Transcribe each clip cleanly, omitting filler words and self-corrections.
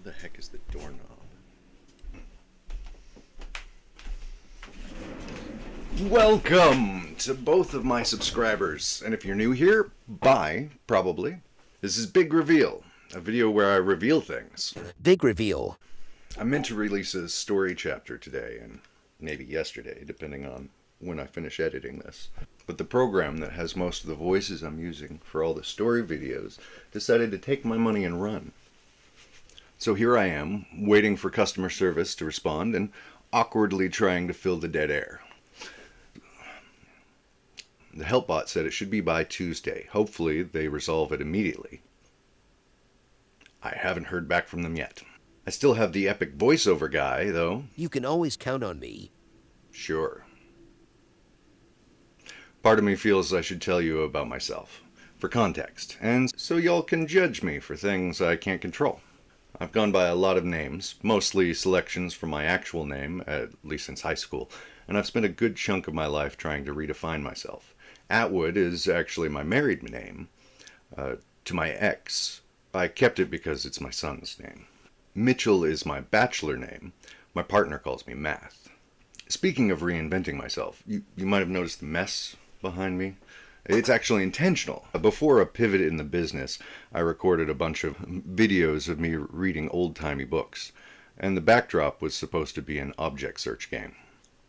Where the heck is the doorknob? Welcome to both of my subscribers. And if you're new here, bye, probably. This is Big Reveal, a video where I reveal things. Big reveal. I meant to release a story chapter today, and maybe yesterday, depending on when I finish editing this. But the program that has most of the voices I'm using for all the story videos decided to take my money and run. So here I am, waiting for customer service to respond and awkwardly trying to fill the dead air. The helpbot said it should be by Tuesday. Hopefully they resolve it immediately. I haven't heard back from them yet. I still have the epic voiceover guy, though. You can always count on me. Sure. Part of me feels I should tell you about myself, for context, and so y'all can judge me for things I can't control. I've gone by a lot of names, mostly selections from my actual name, at least since high school, and I've spent a good chunk of my life trying to redefine myself. Atwood is actually my married name. To my ex, I kept it because it's my son's name. Mitchell is my bachelor name. My partner calls me Math. Speaking of reinventing myself, you might have noticed the mess behind me. It's actually intentional. Before a pivot in the business, I recorded a bunch of videos of me reading old-timey books, and the backdrop was supposed to be an object search game,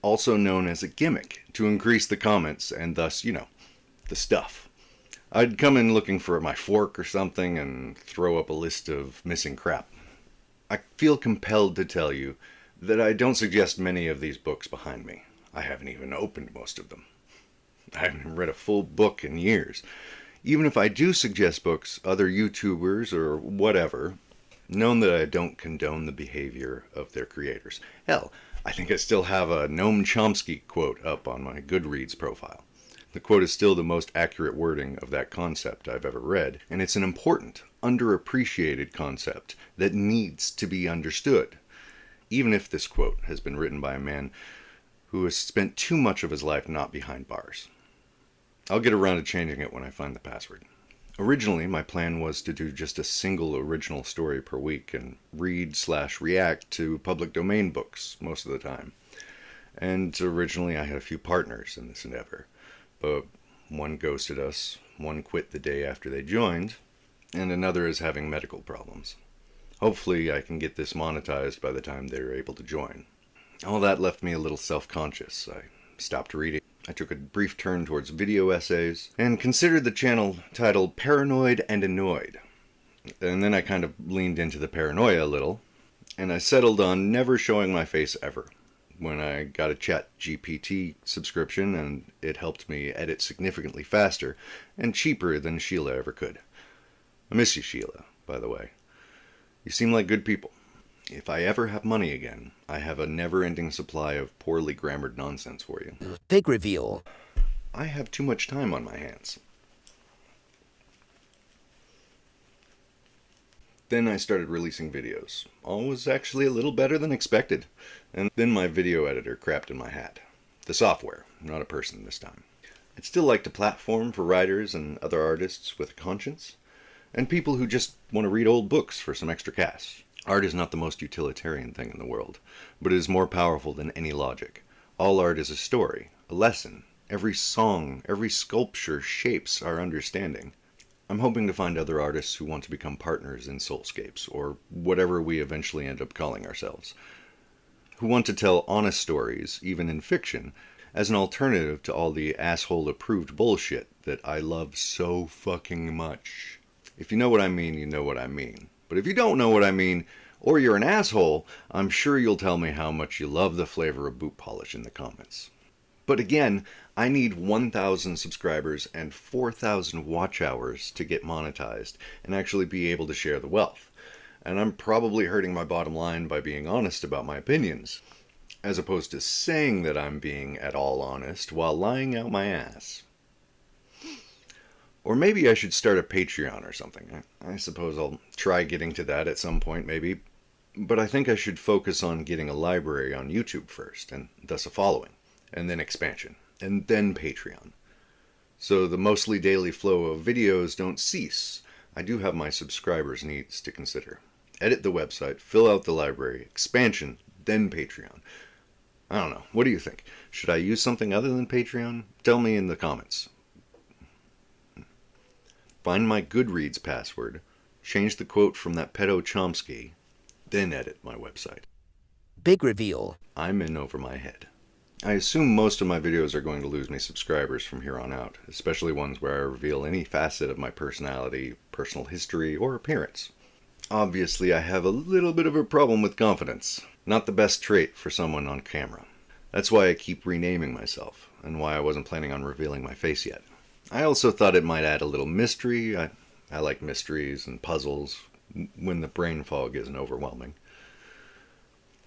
also known as a gimmick, to increase the comments and thus, the stuff. I'd come in looking for my fork or something and throw up a list of missing crap. I feel compelled to tell you that I don't suggest many of these books behind me. I haven't even opened most of them. I haven't read a full book in years. Even if I do suggest books, other YouTubers or whatever, known that I don't condone the behavior of their creators. Hell, I think I still have a Noam Chomsky quote up on my Goodreads profile. The quote is still the most accurate wording of that concept I've ever read, and it's an important, underappreciated concept that needs to be understood, even if this quote has been written by a man who has spent too much of his life not behind bars. I'll get around to changing it when I find the password. Originally, my plan was to do just a single original story per week and read/react to public domain books most of the time. And originally I had a few partners in this endeavor, but one ghosted us, one quit the day after they joined, and another is having medical problems. Hopefully I can get this monetized by the time they're able to join. All that left me a little self-conscious. I stopped reading. I took a brief turn towards video essays and considered the channel titled Paranoid and Annoyed. And then I kind of leaned into the paranoia a little, and I settled on never showing my face ever. When I got a ChatGPT subscription, and it helped me edit significantly faster and cheaper than Sheila ever could. I miss you, Sheila, by the way. You seem like good people. If I ever have money again, I have a never-ending supply of poorly grammared nonsense for you. Big reveal. I have too much time on my hands. Then I started releasing videos. All was actually a little better than expected. And then my video editor crapped in my hat. The software, not a person this time. I'd still like to platform for writers and other artists with a conscience, and people who just want to read old books for some extra cash. Art is not the most utilitarian thing in the world, but it is more powerful than any logic. All art is a story, a lesson. Every song, every sculpture shapes our understanding. I'm hoping to find other artists who want to become partners in Soulscapes, or whatever we eventually end up calling ourselves, who want to tell honest stories, even in fiction, as an alternative to all the asshole-approved bullshit that I love so fucking much. If you know what I mean, you know what I mean. But if you don't know what I mean, or you're an asshole, I'm sure you'll tell me how much you love the flavor of boot polish in the comments. But again, I need 1,000 subscribers and 4,000 watch hours to get monetized and actually be able to share the wealth. And I'm probably hurting my bottom line by being honest about my opinions, as opposed to saying that I'm being at all honest while lying out my ass. Or maybe I should start a Patreon or something. I suppose I'll try getting to that at some point, maybe. But I think I should focus on getting a library on YouTube first, and thus a following, and then expansion, and then Patreon. So the mostly daily flow of videos don't cease. I do have my subscribers' needs to consider. edit the website, fill out the library, expansion, then Patreon. I don't know. What do you think? Should I use something other than Patreon? Tell me in the comments. Find my Goodreads password, change the quote from that pedo Chomsky, then edit my website. Big reveal. I'm in over my head. I assume most of my videos are going to lose me subscribers from here on out, especially ones where I reveal any facet of my personality, personal history, or appearance. Obviously, I have a little bit of a problem with confidence. Not the best trait for someone on camera. That's why I keep renaming myself, and why I wasn't planning on revealing my face yet. I also thought it might add a little mystery. I like mysteries and puzzles when the brain fog isn't overwhelming.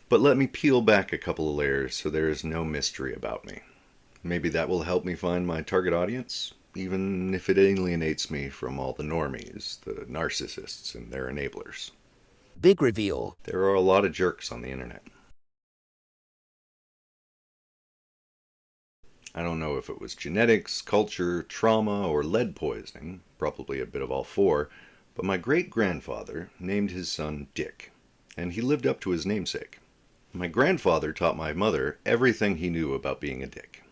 But let me peel back a couple of layers so there is no mystery about me. Maybe that will help me find my target audience, even if it alienates me from all the normies, the narcissists, and their enablers. Big reveal. There are a lot of jerks on the internet. I don't know if it was genetics, culture, trauma, or lead poisoning, probably a bit of all four, but my great-grandfather named his son Dick, and he lived up to his namesake. My grandfather taught my mother everything he knew about being a dick.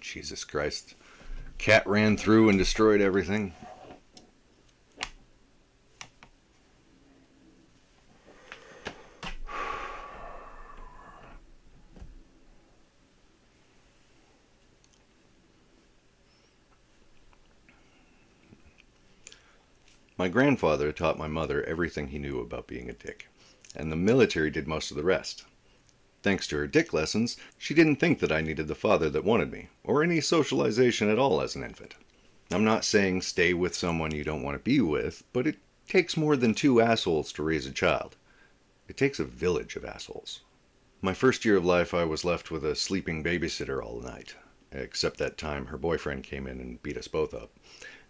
Jesus Christ. Cat ran through and destroyed everything. My grandfather taught my mother everything he knew about being a dick, and the military did most of the rest. Thanks to her dick lessons, she didn't think that I needed the father that wanted me, or any socialization at all as an infant. I'm not saying stay with someone you don't want to be with, but it takes more than two assholes to raise a child. It takes a village of assholes. My first year of life, I was left with a sleeping babysitter all night, except that time her boyfriend came in and beat us both up.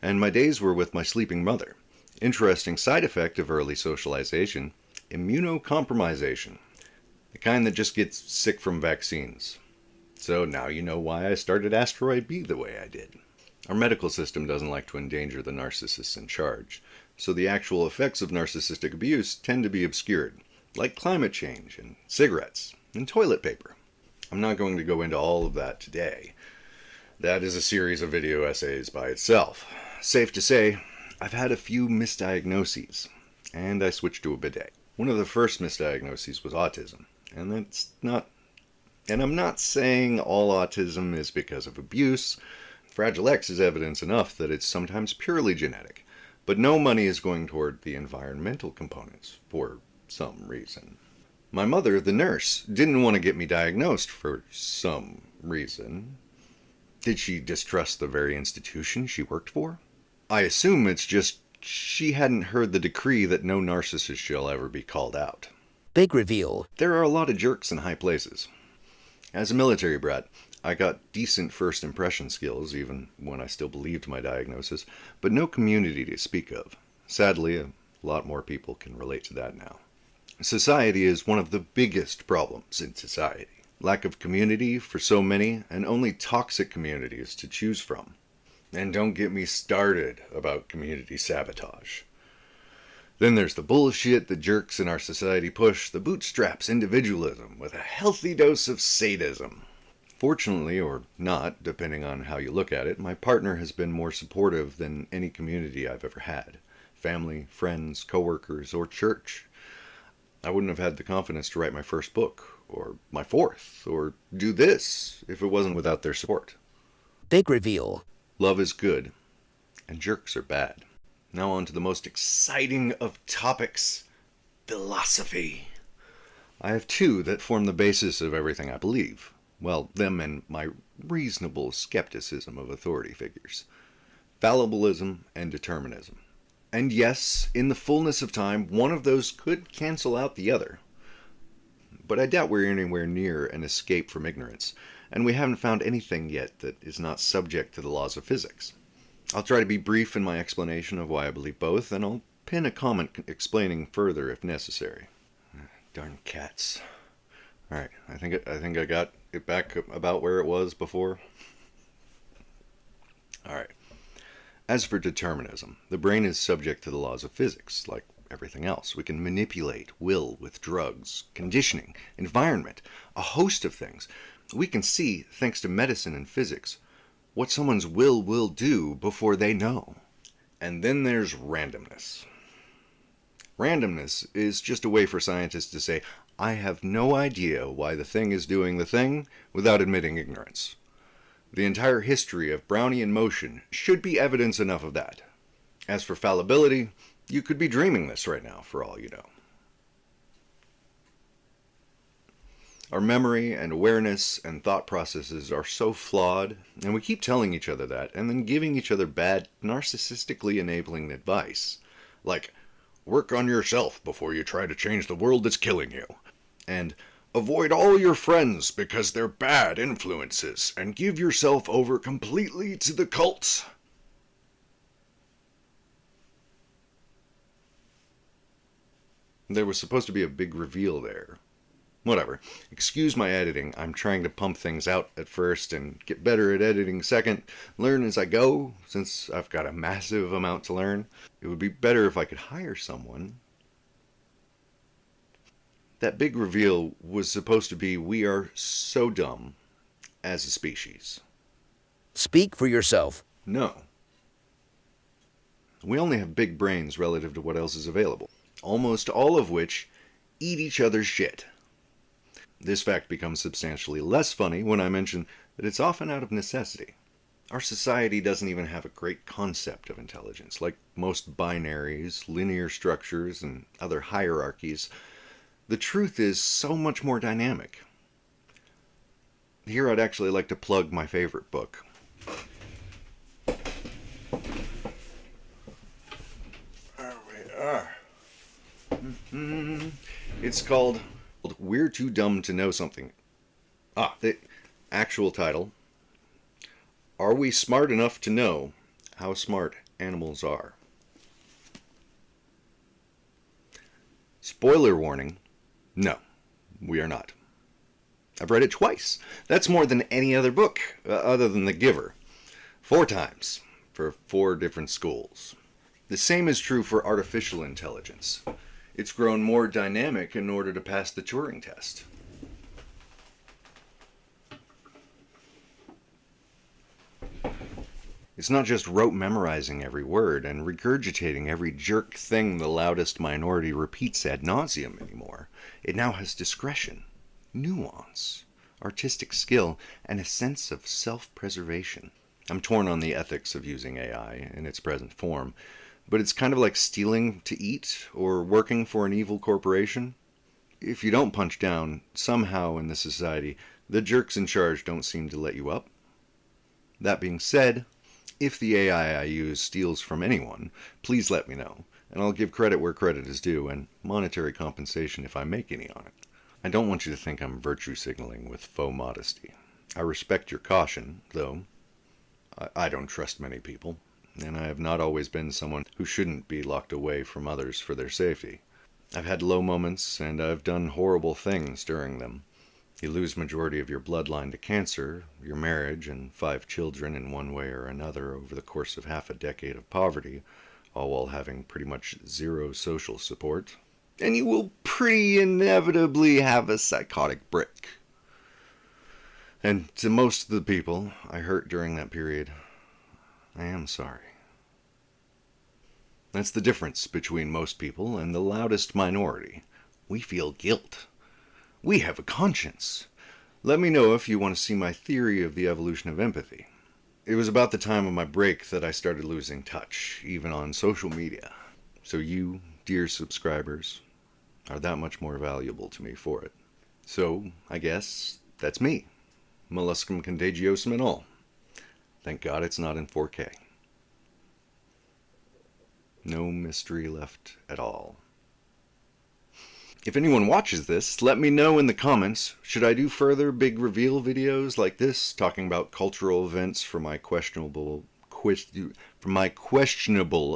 And my days were with my sleeping mother. Interesting side effect of early socialization, immunocompromisation. The kind that just gets sick from vaccines. So now you know why I started Asteroid B the way I did. Our medical system doesn't like to endanger the narcissists in charge, so the actual effects of narcissistic abuse tend to be obscured, like climate change and cigarettes and toilet paper. I'm not going to go into all of that today. That is a series of video essays by itself. Safe to say, I've had a few misdiagnoses, and I switched to a bidet. One of the first misdiagnoses was autism, and I'm not saying all autism is because of abuse. Fragile X is evidence enough that it's sometimes purely genetic, but no money is going toward the environmental components for some reason. My mother, the nurse, didn't want to get me diagnosed for some reason. Did she distrust the very institution she worked for? I assume it's just she hadn't heard the decree that no narcissist shall ever be called out. Big reveal. There are a lot of jerks in high places. As a military brat, I got decent first impression skills, even when I still believed my diagnosis, but no community to speak of. Sadly, a lot more people can relate to that now. Society is one of the biggest problems in society. Lack of community for so many, and only toxic communities to choose from. And don't get me started about community sabotage. Then there's the bullshit the jerks in our society push, the bootstraps individualism with a healthy dose of sadism. Fortunately, or not, depending on how you look at it, my partner has been more supportive than any community I've ever had. Family, friends, coworkers, or church. I wouldn't have had the confidence to write my first book, or my fourth, or do this if it wasn't without their support. Big reveal. Love is good, and jerks are bad. Now on to the most exciting of topics, philosophy. I have two that form the basis of everything I believe. Well, them and my reasonable skepticism of authority figures. Fallibilism and determinism. And yes, in the fullness of time, one of those could cancel out the other. But I doubt we're anywhere near an escape from ignorance, and we haven't found anything yet that is not subject to the laws of physics. I'll try to be brief in my explanation of why I believe both, and I'll pin a comment explaining further if necessary. Darn cats. Alright, I think I got it back about where it was before. Alright. As for determinism, the brain is subject to the laws of physics, like everything else. We can manipulate will with drugs, conditioning, environment, a host of things. We can see, thanks to medicine and physics, what someone's will do before they know. And then there's randomness. Randomness is just a way for scientists to say, I have no idea why the thing is doing the thing, without admitting ignorance. The entire history of Brownian motion should be evidence enough of that. As for fallibility, you could be dreaming this right now, for all you know. Our memory and awareness and thought processes are so flawed, and we keep telling each other that, and then giving each other bad, narcissistically enabling advice. Like, work on yourself before you try to change the world that's killing you. And avoid all your friends because they're bad influences, and give yourself over completely to the cults. There was supposed to be a big reveal there. Whatever. Excuse my editing. I'm trying to pump things out at first and get better at editing second. Learn as I go, since I've got a massive amount to learn. It would be better if I could hire someone. That big reveal was supposed to be, we are so dumb as a species. Speak for yourself. No. We only have big brains relative to what else is available, almost all of which eat each other's shit. This fact becomes substantially less funny when I mention that it's often out of necessity. Our society doesn't even have a great concept of intelligence. Like most binaries, linear structures, and other hierarchies, the truth is so much more dynamic. Here I'd actually like to plug my favorite book. There we are. It's called We're Too Dumb to Know Something. The actual title, Are We Smart Enough to Know How Smart Animals Are? Spoiler warning, no, we are not. I've read it twice. That's more than any other book, other than The Giver. 4 times, for 4 different schools. The same is true for artificial intelligence. It's grown more dynamic in order to pass the Turing test. It's not just rote memorizing every word and regurgitating every jerk thing the loudest minority repeats ad nauseum anymore. It now has discretion, nuance, artistic skill, and a sense of self-preservation. I'm torn on the ethics of using AI in its present form, but it's kind of like stealing to eat or working for an evil corporation. If you don't punch down, somehow in this society, the jerks in charge don't seem to let you up. That being said, if the AI I use steals from anyone, please let me know, and I'll give credit where credit is due, and monetary compensation if I make any on it. I don't want you to think I'm virtue signaling with faux modesty. I respect your caution, though. I don't trust many people, and I have not always been someone who shouldn't be locked away from others for their safety. I've had low moments, and I've done horrible things during them. You lose majority of your bloodline to cancer, your marriage, and 5 children in one way or another over the course of half a decade of poverty, all while having pretty much 0 social support. And you will pretty inevitably have a psychotic break. And to most of the people I hurt during that period, I am sorry. That's the difference between most people and the loudest minority. We feel guilt. We have a conscience. Let me know if you want to see my theory of the evolution of empathy. It was about the time of my break that I started losing touch, even on social media. So you, dear subscribers, are that much more valuable to me for it. So, I guess, that's me. Molluscum contagiosum and all. Thank God it's not in 4K. No mystery left at all. If anyone watches this, let me know in the comments. Should I do further big reveal videos like this, talking about cultural events from my questionable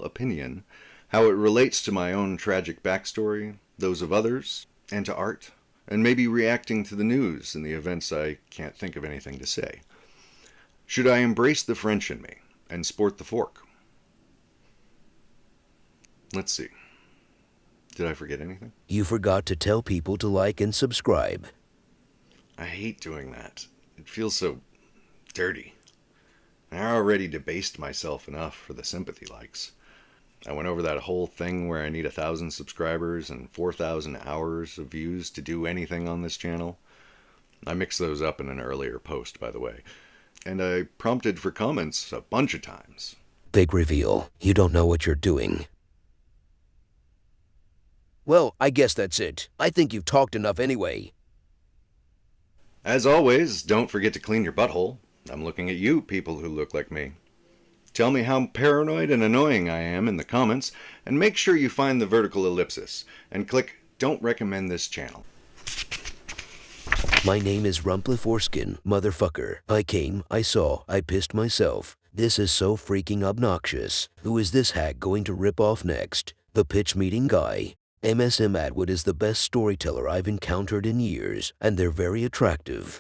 opinion, how it relates to my own tragic backstory, those of others, and to art, and maybe reacting to the news and the events I can't think of anything to say? Should I embrace the French in me and sport the fork? Let's see. Did I forget anything? You forgot to tell people to like and subscribe. I hate doing that. It feels so dirty. I already debased myself enough for the sympathy likes. I went over that whole thing where I need 1,000 subscribers and 4,000 hours of views to do anything on this channel. I mixed those up in an earlier post, by the way. And I prompted for comments a bunch of times. Big reveal. You don't know what you're doing. Well, I guess that's it. I think you've talked enough anyway. As always, don't forget to clean your butthole. I'm looking at you, people who look like me. Tell me how paranoid and annoying I am in the comments, and make sure you find the vertical ellipsis, and click Don't Recommend This Channel. My name is Rumpleforeskin, motherfucker. I came, I saw, I pissed myself. This is so freaking obnoxious. Who is this hack going to rip off next? The pitch meeting guy. MSM Atwood is the best storyteller I've encountered in years, and they're very attractive.